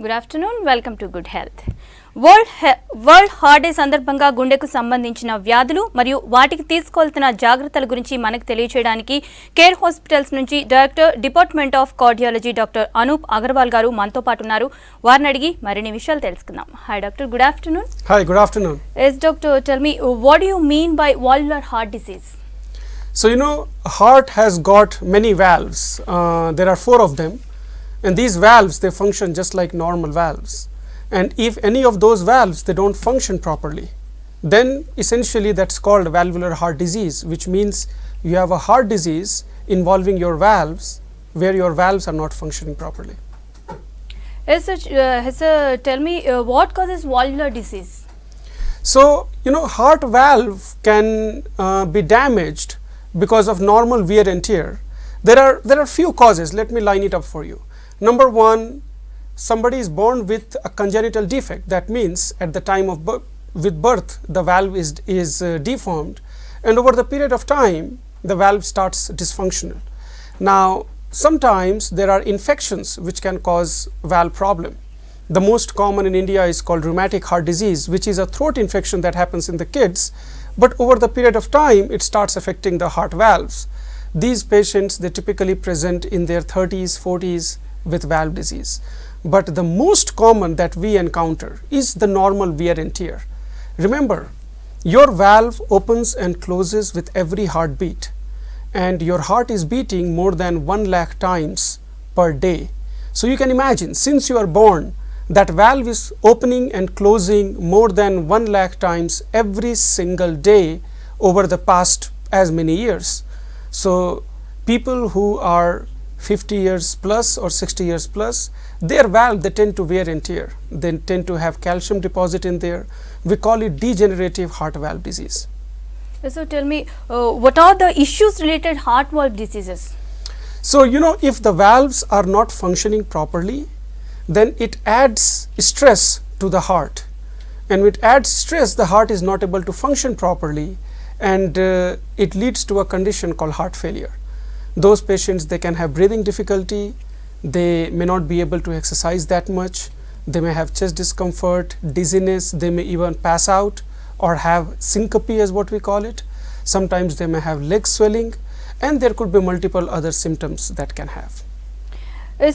Good afternoon, welcome to good health. World heart day సందర్భంగా గుండెకు సంబంధించిన వ్యాధులు మరియు వాటికి తీసుకోవాల్సిన జాగ్రత్తల గురించి మనకు తెలియజేయడానికి కేర్ హాస్పిటల్స్ నుంచి director department of cardiology doctor Anoop Agarwal garu మనతో పాటు ఉన్నారు. వారిని అడిగి మరిన్ని విషయాలు తెలుసుకుందాం. Hi doctor, good afternoon. Hi, good afternoon. Yes doctor, tell me what do you mean by valvular heart disease? So heart has got many valves. There are 4 of them, and these valves, they function just like normal valves. And if any of those valves they don't function properly, then essentially that's called valvular heart disease, which means you have a heart disease involving your valves where your valves are not functioning properly. Yes sir, tell me what causes valvular disease? So heart valve can be damaged because of normal wear and tear. There are few causes. Let me line it up for you. Number 1, somebody is born with a congenital defect. That means at the time of birth the valve is deformed, and over the period of time the valve starts dysfunctional. Now sometimes there are infections which can cause valve problem. The most common in India is called rheumatic heart disease, which is a throat infection that happens in the kids, but over the period of time it starts affecting the heart valves. These patients, they typically present in their 30s, 40s with valve disease. But the most common that we encounter is the normal wear and tear. Remember, your valve opens and closes with every heartbeat, and your heart is beating more than 1 lakh times per day. So you can imagine, since you are born, that valve is opening and closing more than 1 lakh times every single day over the past as many years. So people who are 50 years plus or 60 years plus, their valve, they tend to wear and tear. They tend to have calcium deposit in there. We call it degenerative heart valve disease. So tell me what are the issues related heart valve diseases? So if the valves are not functioning properly, then it adds stress to the heart, and with adds stress the heart is not able to function properly, and it leads to a condition called heart failure. Those patients, they can have breathing difficulty, they may not be able to exercise that much, they may have chest discomfort, dizziness, they may even pass out or have syncope as what we call it. Sometimes they may have leg swelling, and there could be multiple other symptoms that can have.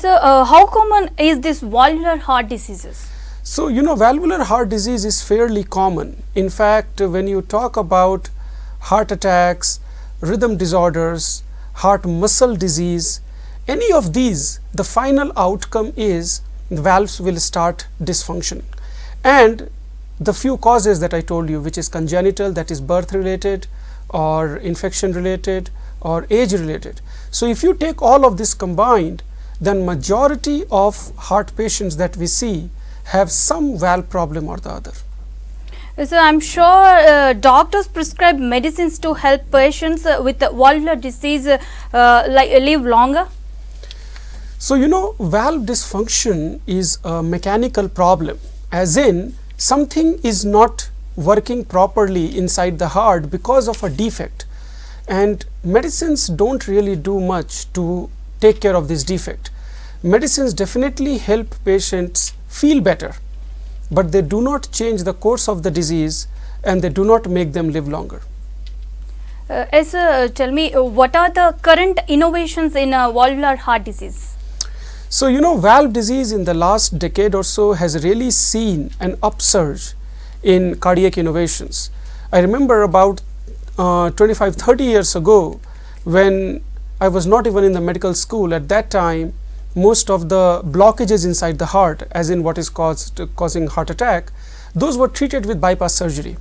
So how common is this valvular heart diseases? So valvular heart disease is fairly common. In fact, when you talk about heart attacks, rhythm disorders, heart muscle disease, any of these, the final outcome is the valves will start dysfunctioning. And the few causes that I told you, which is congenital, that is birth related or infection related or age related. So if you take all of this combined, then majority of heart patients that we see have some valve problem or the other. So I'm sure doctors prescribe medicines to help patients with valvular disease live longer. So valve dysfunction is a mechanical problem, as in something is not working properly inside the heart because of a defect, and medicines don't really do much to take care of this defect. Medicines definitely help patients feel better, but they do not change the course of the disease, and they do not make them live longer. Tell me what are the current innovations in valvular heart disease? So valve disease in the last decade or so has really seen an upsurge in cardiac innovations. I remember about 25-30 years ago, when I was not even in the medical school. At that time, most of the blockages inside the heart, as in what is causing heart attack, those were treated with bypass surgery.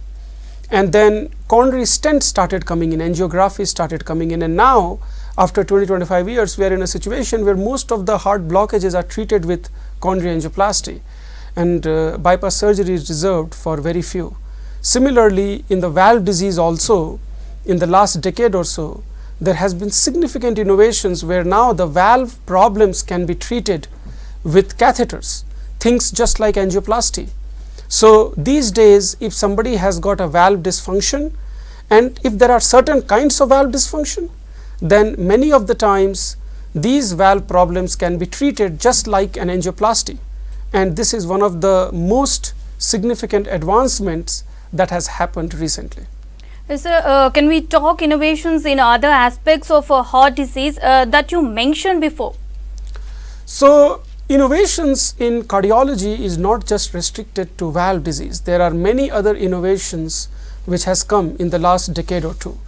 And then coronary stents started coming in, angiography started coming in, and now after 20-25 years we are in a situation where most of the heart blockages are treated with coronary angioplasty, and bypass surgery is reserved for very few. Similarly, in the valve disease also, in the last decade or so, there has been significant innovations where now the valve problems can be treated with catheters, things just like angioplasty. So these days, if somebody has got a valve dysfunction, and if there are certain kinds of valve dysfunction, then many of the times these valve problems can be treated just like an angioplasty, and this is one of the most significant advancements that has happened recently. Sir, can we talk innovations in other aspects of heart disease that you mentioned before? So, innovations in cardiology is not just restricted to valve disease. There are many other innovations which has come in the last decade or two,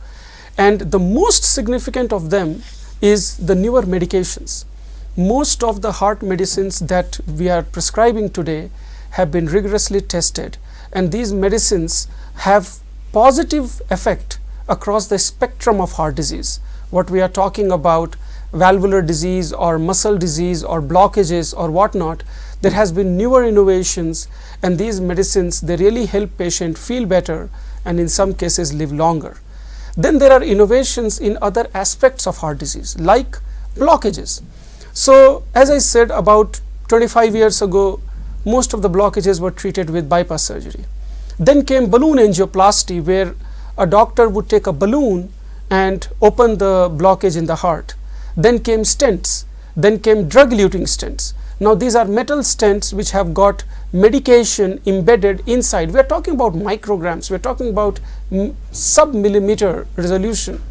and the most significant of them is the newer medications. Most of the heart medicines that we are prescribing today have been rigorously tested, and these medicines have positive effect across the spectrum of heart disease. What we are talking about, valvular disease or muscle disease or blockages or whatnot, there has been newer innovations, and these medicines, they really help patient feel better and in some cases live longer. Then there are innovations in other aspects of heart disease like blockages. So as I said, about 25 years ago, most of the blockages were treated with bypass surgery. Then came balloon angioplasty, where a doctor would take a balloon and open the blockage in the heart. Then came stents, then came drug-eluting stents. Now these are metal stents which have got medication embedded inside. We are talking about micrograms, we are talking about sub-millimeter resolution.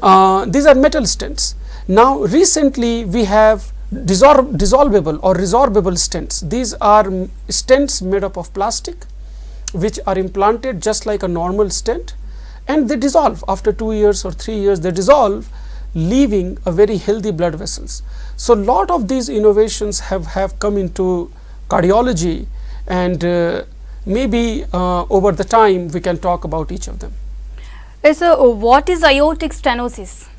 These are metal stents. Now recently we have dissolvable or resorbable stents. These are stents made up of plastic which are implanted just like a normal stent, and they dissolve after 2 years or 3 years. They dissolve, leaving a very healthy blood vessels. So lot of these innovations have come into cardiology, and maybe over the time we can talk about each of them. So what is aortic stenosis?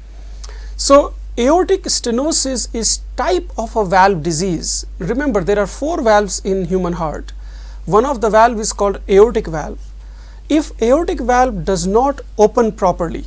So aortic stenosis is type of a valve disease. Remember, there are 4 valves in human heart. One of the valve is called aortic valve. If aortic valve does not open properly,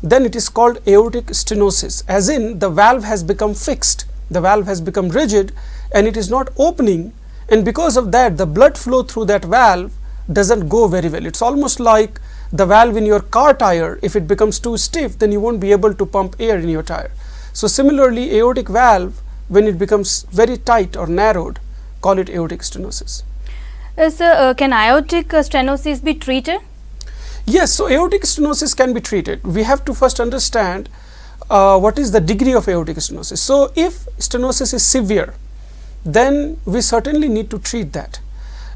then it is called aortic stenosis, as in the valve has become fixed, the valve has become rigid and it is not opening, and because of that the blood flow through that valve doesn't go very well. It's almost like the valve in your car tire. If it becomes too stiff, then you won't be able to pump air in your tire. So similarly, aortic valve, when it becomes very tight or narrowed, call it aortic stenosis. Sir, can aortic stenosis be treated? Yes, so aortic stenosis can be treated. We have to first understand what is the degree of aortic stenosis. So if stenosis is severe, then we certainly need to treat that.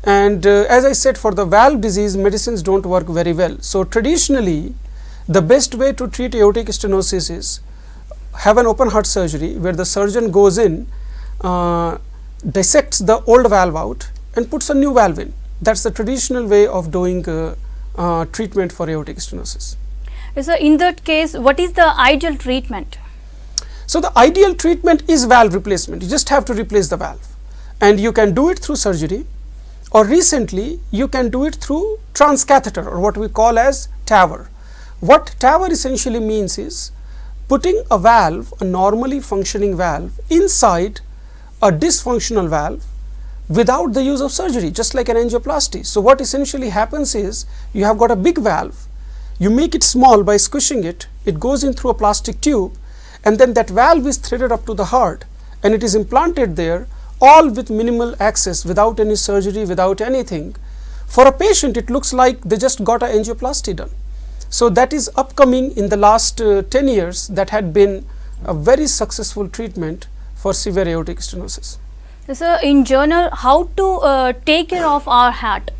And as I said, for the valve disease, medicines don't work very well. So traditionally, the best way to treat aortic stenosis is have an open heart surgery where the surgeon goes in, dissects the old valve out and puts a new valve in. That's the traditional way of doing treatment for aortic stenosis. So in that case, what is the ideal treatment? So the ideal treatment is valve replacement. You just have to replace the valve, and you can do it through surgery, or recently you can do it through transcatheter, or what we call as TAVR. What TAVR essentially means is putting a valve, a normally functioning valve, inside a dysfunctional valve without the use of surgery, just like an angioplasty. So what essentially happens is, you have got a big valve, you make it small by squishing it, it goes in through a plastic tube, and then that valve is threaded up to the heart and it is implanted there, all with minimal access, without any surgery, without anything. For a patient, it looks like they just got an angioplasty done. So that is upcoming in the last 10 years. That had been a very successful treatment for severe aortic stenosis. So in general, how to take care of our heart?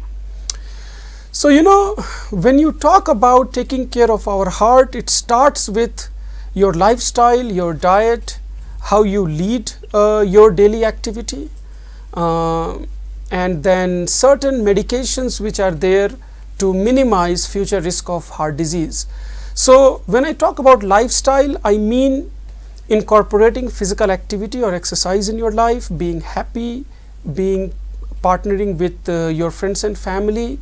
So you know, when you talk about taking care of our heart, it starts with your lifestyle, your diet, how you lead your daily activity, and then certain medications which are there to minimize future risk of heart disease. So when I talk about lifestyle, I mean incorporating physical activity or exercise in your life, being happy, partnering with your friends and family,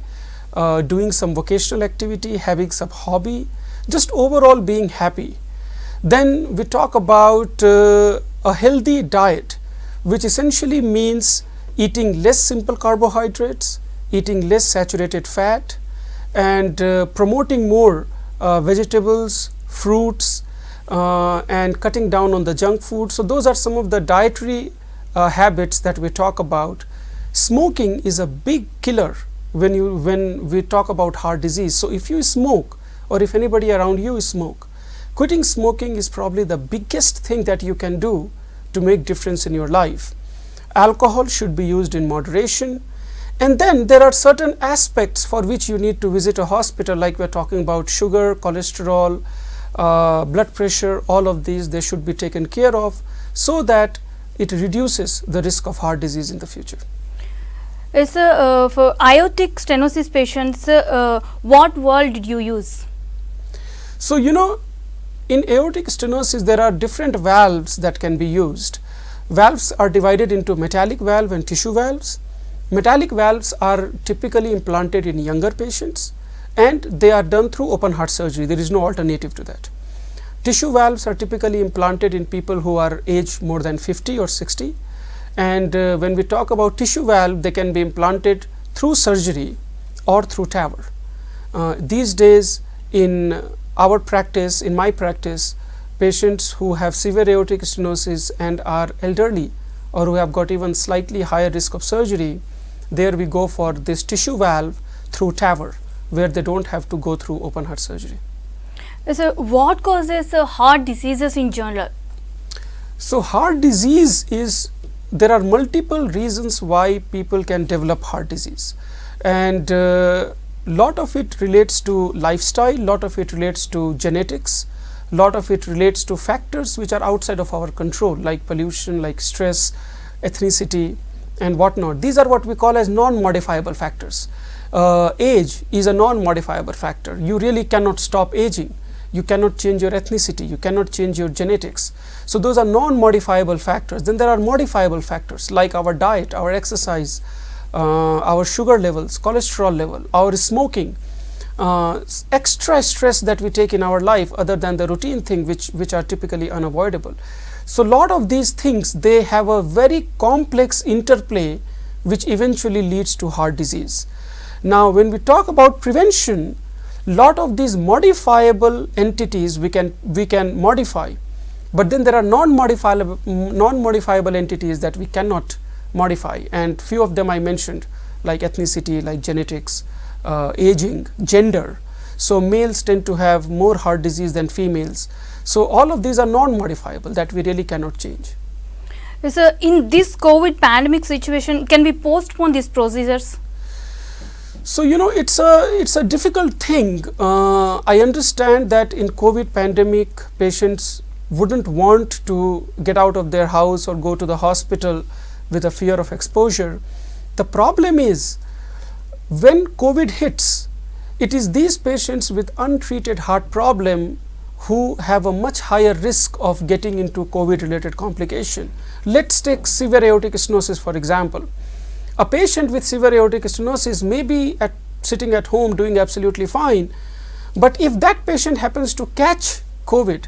doing some vocational activity, having some hobby, just overall being happy. Then we talk about a healthy diet, which essentially means eating less simple carbohydrates, eating less saturated fat, and promoting more vegetables, fruits, and cutting down on the junk food. So those are some of the dietary habits that we talk about, smoking is a big killer when we talk about heart disease. So if you smoke, or if anybody around you smoke, quitting smoking is probably the biggest thing that you can do to make difference in your life. Alcohol should be used in moderation, and then there are certain aspects for which you need to visit a hospital, like we're talking about sugar, cholesterol, blood pressure. All of these, they should be taken care of so that it reduces the risk of heart disease in the future. Yes, sir, for aortic stenosis patients, what valve did you use? So, you know, in aortic stenosis, there are different valves that can be used. Valves are divided into metallic valve and tissue valves. Metallic valves are typically implanted in younger patients, and they are done through open heart surgery. There is no alternative to that. Tissue valves are typically implanted in people who are aged more than 50 or 60. And when we talk about tissue valve, they can be implanted through surgery or through TAVR. These days, in our practice, in my practice, patients who have severe aortic stenosis and are elderly, or who have got even slightly higher risk of surgery, there we go for this tissue valve through TAVR, where they don't have to go through open heart surgery. So, what causes heart diseases in general? So, heart disease is, there are multiple reasons why people can develop heart disease, and lot of it relates to lifestyle, lot of it relates to genetics, lot of it relates to factors which are outside of our control, like pollution, like stress, ethnicity and whatnot. These are what we call as non-modifiable factors. Age is a non-modifiable factor. You really cannot stop aging. You cannot change your ethnicity, you cannot change your genetics. So those are non-modifiable factors. Then there are modifiable factors like our diet, our exercise, our sugar levels, cholesterol level, our smoking, extra stress that we take in our life other than the routine thing which are typically unavoidable. So lot of these things, they have a very complex interplay which eventually leads to heart disease. Now when we talk about prevention, lot of these modifiable entities we can modify, but then there are non-modifiable entities that we cannot modify, and few of them I mentioned, like ethnicity, like genetics, aging, gender. So males tend to have more heart disease than females. So all of these are non-modifiable that we really cannot change. So in this COVID pandemic situation, can we postpone these procedures? So you know, it's a difficult thing. I understand that in COVID pandemic, patients wouldn't want to get out of their house or go to the hospital with a fear of exposure. The problem is, when COVID hits, it is these patients with untreated heart problem who have a much higher risk of getting into COVID related complication. Let's take severe aortic stenosis for example. A patient with severe aortic stenosis may be sitting at home doing absolutely fine, but if that patient happens to catch COVID,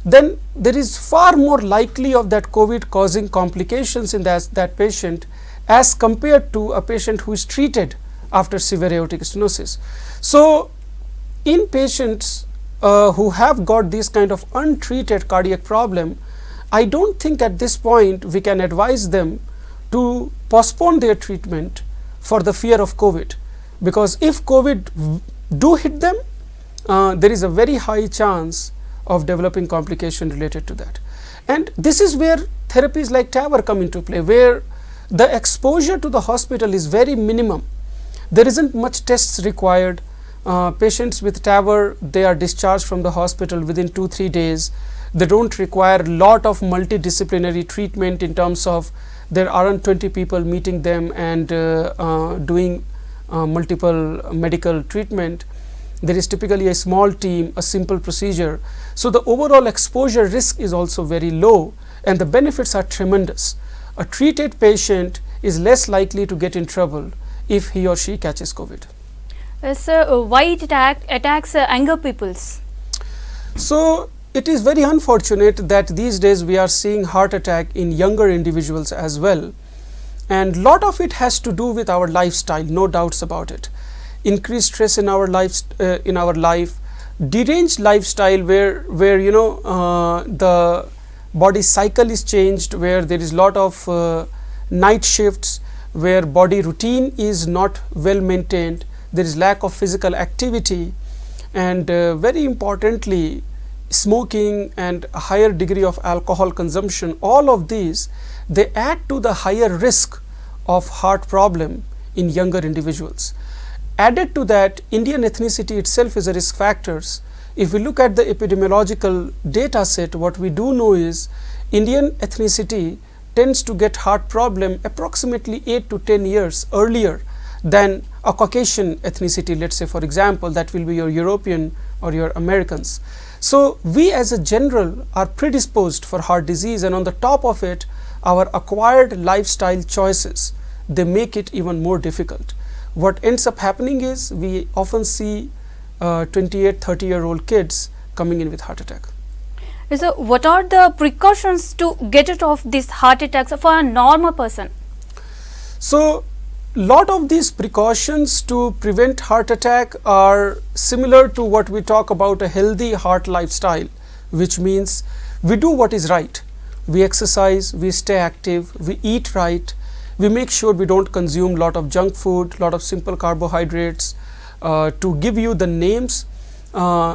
then there is far more likely of that COVID causing complications in that patient as compared to a patient who is treated after severe aortic stenosis. So in patients who have got this kind of untreated cardiac problem, I don't think at this point we can advise them to postpone their treatment for the fear of COVID, because if COVID do hit them, there is a very high chance of developing complication related to that. And this is where therapies like TAVR come into play, where the exposure to the hospital is very minimum. There isn't much tests required. Patients with TAVR, they are discharged from the hospital within 2-3 days. They don't require a lot of multidisciplinary treatment in terms of there aren't 20 people meeting them and doing multiple medical treatment. There is typically a small team, a simple procedure. So the overall exposure risk is also very low and the benefits are tremendous. A treated patient is less likely to get in trouble if he or she catches COVID. Sir, why it attacks younger peoples? So it is very unfortunate that these days we are seeing heart attack in younger individuals as well, and lot of it has to do with our lifestyle, no doubts about it. Increased stress in our life, deranged lifestyle where you know the body cycle is changed, where there is lot of night shifts, where body routine is not well maintained, there is lack of physical activity, and very importantly smoking and a higher degree of alcohol consumption. All of these, they add to the higher risk of heart problem in younger individuals. Added to that, Indian ethnicity itself is a risk factors. If we look at the epidemiological data set, what we do know is Indian ethnicity tends to get heart problem approximately 8 to 10 years earlier than a Caucasian ethnicity, let's say for example, that will be your European or your Americans. So we as a general are predisposed for heart disease, and on the top of it, our acquired lifestyle choices, they make it even more difficult. What ends up happening is we often see 28, 30-year-old kids coming in with heart attack. So what are the precautions to get rid of these heart attacks for a normal person? So lot of these precautions to prevent heart attack are similar to what we talk about a healthy heart lifestyle, which means we do what is right. We exercise, we stay active, we eat right, we make sure we don't consume lot of junk food, lot of simple carbohydrates. To give you the names,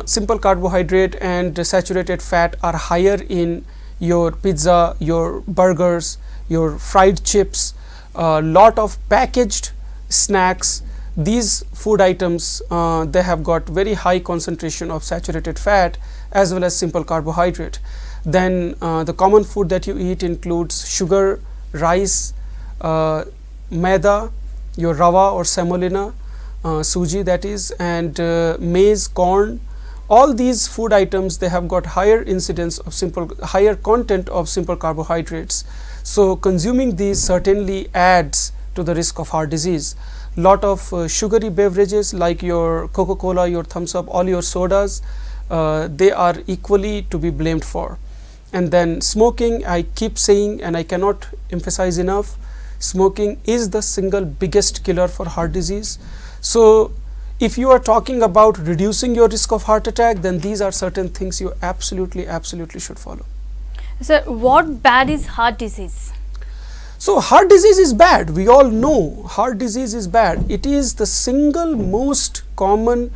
simple carbohydrate and saturated fat are higher in your pizza, your burgers, your fried chips, lot of packaged snacks. These food items, they have got very high concentration of saturated fat as well as simple carbohydrate. Then the common food that you eat includes sugar, rice, maida, your rava or semolina, suji that is, and maize, corn. All these food items, they have got higher incidence of higher content of simple carbohydrates. So consuming these certainly adds to the risk of heart disease. Lot of sugary beverages like your Coca-Cola, your Thums Up, all your sodas, they are equally to be blamed for. And then smoking, I keep saying and I cannot emphasize enough, smoking is the single biggest killer for heart disease. So if you are talking about reducing your risk of heart attack, then these are certain things you absolutely should follow. So what bad is heart disease? So heart disease is bad. We all know heart disease is bad. It is the single most common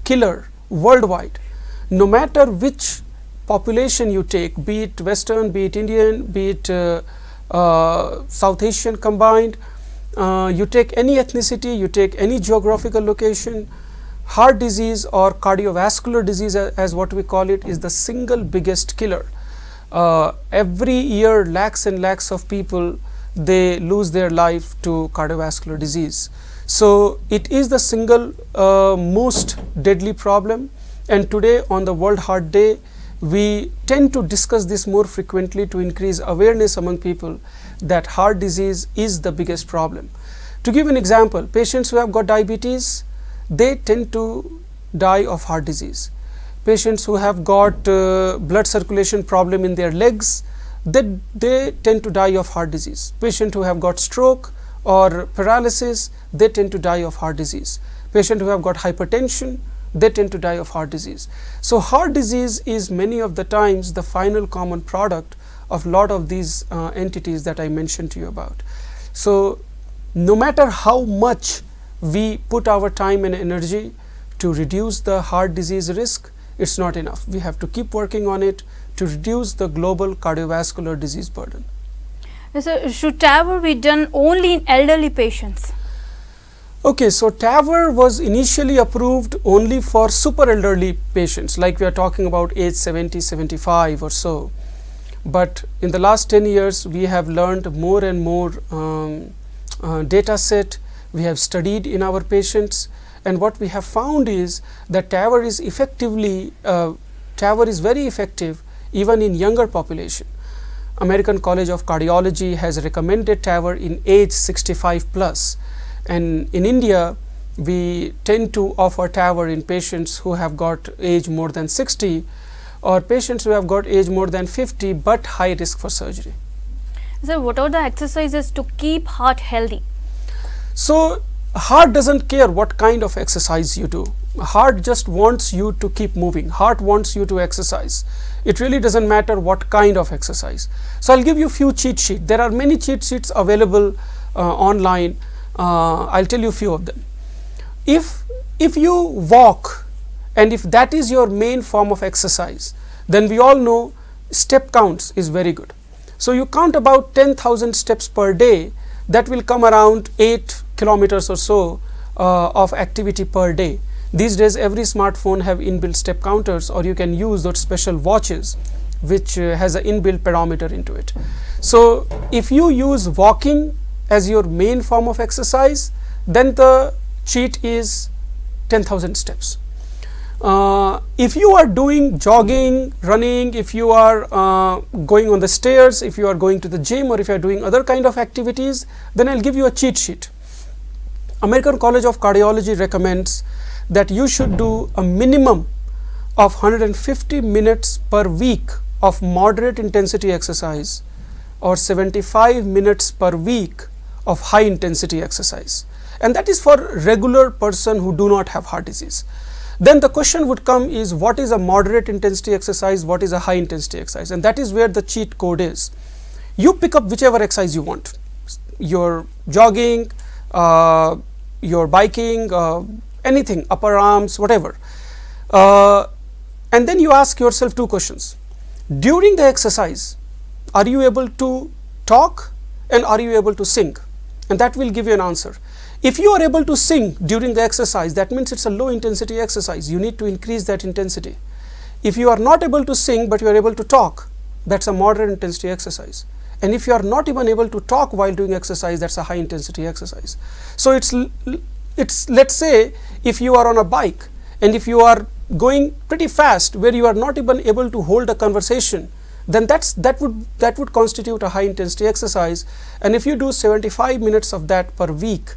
killer worldwide. No matter which population you take, be it Western, be it Indian, be it South Asian combined, you take any ethnicity, you take any geographical location, heart disease or cardiovascular disease as what we call it is the single biggest killer. Every year lakhs and lakhs of people, they lose their life to cardiovascular disease. So it is the single most deadly problem, and today on the World Heart Day we tend to discuss this more frequently to increase awareness among people that heart disease is the biggest problem. To give an example, patients who have got diabetes, they tend to die of heart disease. Patients who have got blood circulation problem in their legs, they tend to die of heart disease. Patients who have got stroke or paralysis, they tend to die of heart disease. Patients who have got hypertension, they tend to die of heart disease. So heart disease is many of the times the final common product of lot of these entities that I mentioned to you about. So no matter how much we put our time and energy to reduce the heart disease risk, it's not enough. We have to keep working on it to reduce the global cardiovascular disease burden. So should TAVR be done only in elderly patients? Okay, so TAVR was initially approved only for super elderly patients, like we are talking about age 70, 75 or so. But in the last 10 years, we have learned more and more data set. We have studied in our patients, and what we have found is that TAVR is very effective even in younger population. American College of Cardiology has recommended TAVR in age 65 plus. And in India, we tend to offer TAVR in patients who have got age more than 60 or patients who have got age more than 50 but high risk for surgery. So what are the exercises to keep heart healthy? So heart doesn't care what kind of exercise you do. heart just wants you to keep moving. Heart wants you to exercise. It really doesn't matter what kind of exercise. So I'll give you few cheat sheets. There are many cheat sheets available online. I'll tell you few of them. If you walk, and if that is your main form of exercise, then we all know step counts is very good. So you count about 10,000 steps per day. That will come around 8 kilometers or so of activity per day. These days every smartphone have inbuilt step counters, or you can use those special watches which has an inbuilt pedometer into it. So if you use walking as your main form of exercise, then the cheat is 10,000 steps. If you are doing jogging, running, if you are going on the stairs, if you are going to the gym, or if you are doing other kind of activities, then I'll give you a cheat sheet. American College of Cardiology recommends that you should do a minimum of 150 minutes per week of moderate intensity exercise, or 75 minutes per week of high intensity exercise, and that is for regular person who do not have heart disease. Then the question would come is, what is a moderate intensity exercise, what is a high intensity exercise, and that is where the cheat code is. You pick up whichever exercise you want, your jogging, your biking, anything, upper arms, whatever, and then you ask yourself two questions. During the exercise, are you able to talk, and are you able to sing? And that will give you an answer. If you are able to sing during the exercise, that means it's a low intensity exercise. You need to increase that intensity. If you are not able to sing but you are able to talk, that's a moderate intensity exercise. And if you are not even able to talk while doing exercise, that's a high intensity exercise. So it's let's say if you are on a bike and if you are going pretty fast where you are not even able to hold a conversation, then that would constitute a high intensity exercise. And if you do 75 minutes of that per week,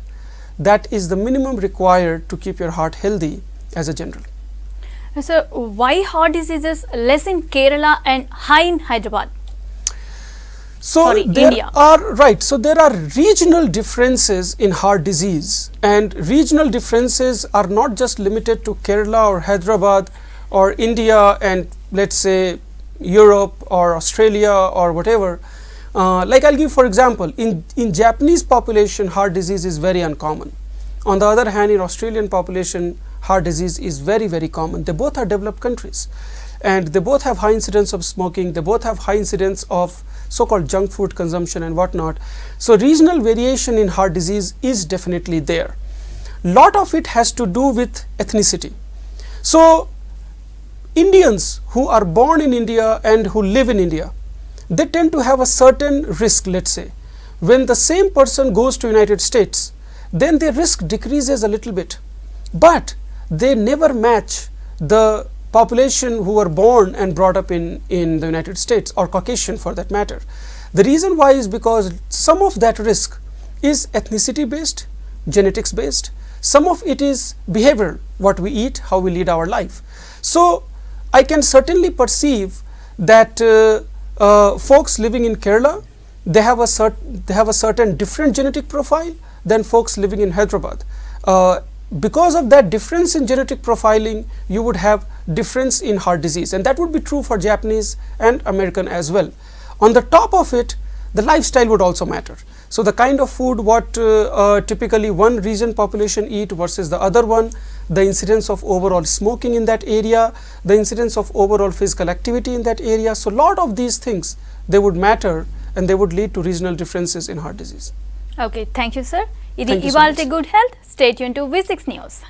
that is the minimum required to keep your heart healthy as a general. So why heart disease is less in Kerala and high in Hyderabad? So India. So there are regional differences in heart disease, and regional differences are not just limited to Kerala or Hyderabad or India and let's say Europe or Australia or whatever. Like I'll give for example, in Japanese population heart disease is very uncommon. On the other hand, in Australian population heart disease is very, very common. They both are developed countries and they both have high incidence of smoking, they both have high incidence of so-called junk food consumption and whatnot. So regional variation in heart disease is definitely there. Lot of it has to do with ethnicity. So Indians who are born in India and who live in India, they tend to have a certain risk. Let's say when the same person goes to United States, then their risk decreases a little bit, but they never match the population who were born and brought up in the United States, or Caucasian for that matter. The reason why is because some of that risk is ethnicity based, genetics based, some of it is behavioral, what we eat, how we lead our life. So I can certainly perceive that folks living in Kerala, they have a certain different genetic profile than folks living in Hyderabad. Because of that difference in genetic profiling, you would have difference in heart disease, and that would be true for Japanese and American as well. On the top of it, the lifestyle would also matter. So the kind of food what typically one region population eat versus the other one, the incidence of overall smoking in that area, the incidence of overall physical activity in that area. So lot of these things, they would matter and they would lead to regional differences in heart disease. Okay, thank you sir. Idi Thank you so Ivalte much. Good Health. Stay tuned to V6 News.